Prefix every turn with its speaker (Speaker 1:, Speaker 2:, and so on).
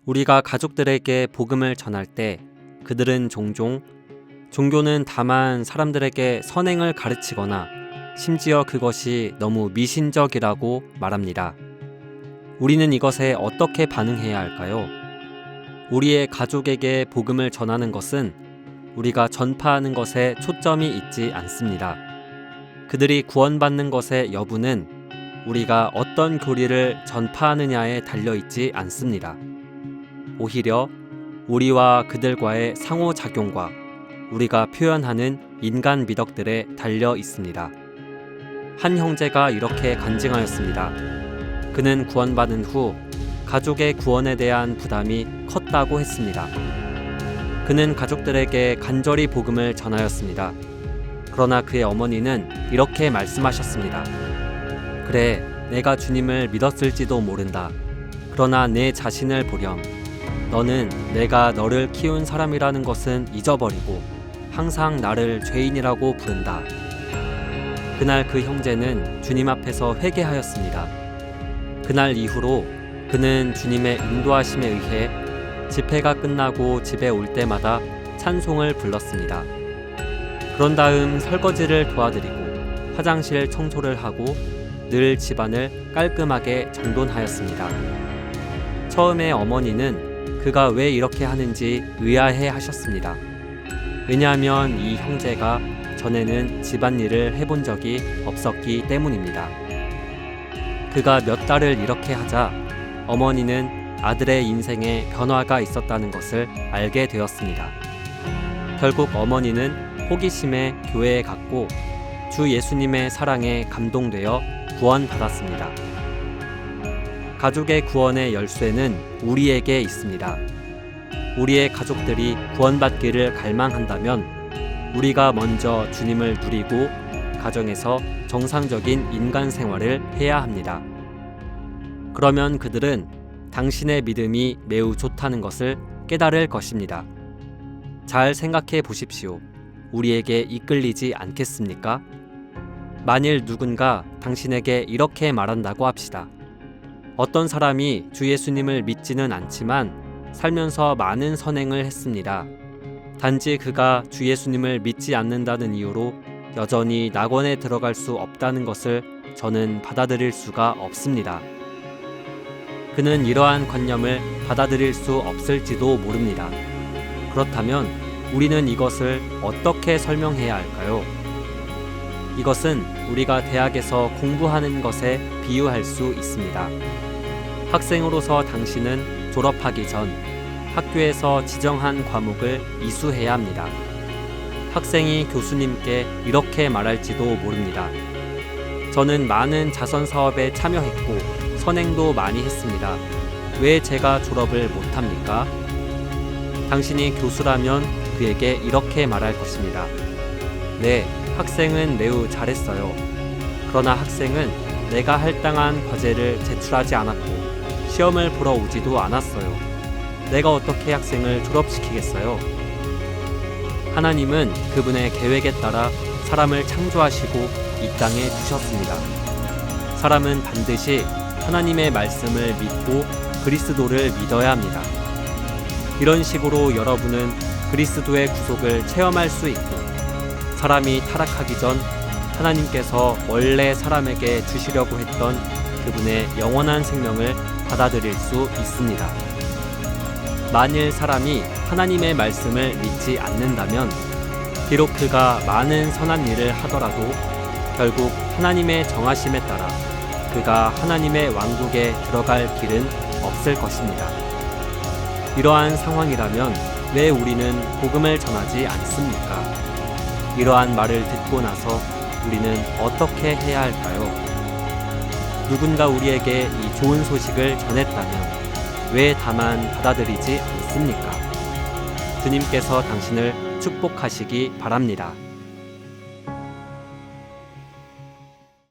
Speaker 1: 우리가 가족들에게 복음을 전할 때 그들은 종종 종교는 다만 사람들에게 선행을 가르치거나 심지어 그것이 너무 미신적이라고 말합니다. 우리는 이것에 어떻게 반응해야 할까요? 우리의 가족에게 복음을 전하는 것은 우리가 전파하는 것에 초점이 있지 않습니다. 그들이 구원받는 것의 여부는 우리가 어떤 교리를 전파하느냐에 달려있지 않습니다. 오히려 우리와 그들과의 상호작용과 우리가 표현하는 인간 미덕들에 달려 있습니다. 한 형제가 이렇게 간증하였습니다. 그는 구원받은 후 가족의 구원에 대한 부담이 컸다고 했습니다. 그는 가족들에게 간절히 복음을 전하였습니다. 그러나 그의 어머니는 이렇게 말씀하셨습니다. 그래, 내가 주님을 믿었을지도 모른다. 그러나 내 자신을 보렴. 너는 내가 너를 키운 사람이라는 것은 잊어버리고 항상 나를 죄인이라고 부른다. 그날 그 형제는 주님 앞에서 회개하였습니다. 그날 이후로 그는 주님의 인도하심에 의해 집회가 끝나고 집에 올 때마다 찬송을 불렀습니다. 그런 다음 설거지를 도와드리고 화장실 청소를 하고 늘 집안을 깔끔하게 정돈하였습니다. 처음에 어머니는 그가 왜 이렇게 하는지 의아해 하셨습니다. 왜냐하면 이 형제가 전에는 집안일을 해본 적이 없었기 때문입니다. 그가 몇 달을 이렇게 하자 어머니는 아들의 인생에 변화가 있었다는 것을 알게 되었습니다. 결국 어머니는 호기심에 교회에 갔고 주 예수님의 사랑에 감동되어 구원받았습니다. 가족의 구원의 열쇠는 우리에게 있습니다. 우리의 가족들이 구원받기를 갈망한다면 우리가 먼저 주님을 누리고 가정에서 정상적인 인간 생활을 해야 합니다. 그러면 그들은 당신의 믿음이 매우 좋다는 것을 깨달을 것입니다. 잘 생각해 보십시오. 우리에게 이끌리지 않겠습니까? 만일 누군가 당신에게 이렇게 말한다고 합시다. 어떤 사람이 주 예수님을 믿지는 않지만 살면서 많은 선행을 했습니다. 단지 그가 주 예수님을 믿지 않는다는 이유로 여전히 낙원에 들어갈 수 없다는 것을 저는 받아들일 수가 없습니다. 그는 이러한 관념을 받아들일 수 없을지도 모릅니다. 그렇다면 우리는 이것을 어떻게 설명해야 할까요? 이것은 우리가 대학에서 공부하는 것에 비유할 수 있습니다. 학생으로서 당신은 졸업하기 전 학교에서 지정한 과목을 이수해야 합니다. 학생이 교수님께 이렇게 말할지도 모릅니다. 저는 많은 자선 사업에 참여했고 선행도 많이 했습니다. 왜 제가 졸업을 못합니까? 당신이 교수라면 그에게 이렇게 말할 것입니다. 네, 학생은 매우 잘했어요. 그러나 학생은 내가 할당한 과제를 제출하지 않았고 시험을 보러 오지도 않았어요. 내가 어떻게 학생을 졸업시키겠어요? 하나님은 그분의 계획에 따라 사람을 창조하시고 이 땅에 두셨습니다. 사람은 반드시 하나님의 말씀을 믿고 그리스도를 믿어야 합니다. 이런 식으로 여러분은 그리스도의 구속을 체험할 수 있고 사람이 타락하기 전 하나님께서 원래 사람에게 주시려고 했던 그분의 영원한 생명을 받아들일 수 있습니다. 만일 사람이 하나님의 말씀을 믿지 않는다면 비록 그가 많은 선한 일을 하더라도 결국 하나님의 정하심에 따라 그가 하나님의 왕국에 들어갈 길은 없을 것입니다. 이러한 상황이라면 왜 우리는 복음을 전하지 않습니까? 이러한 말을 듣고 나서 우리는 어떻게 해야 할까요? 누군가 우리에게 이 좋은 소식을 전했다면 왜 다만 받아들이지 않습니까? 주님께서 당신을 축복하시기 바랍니다.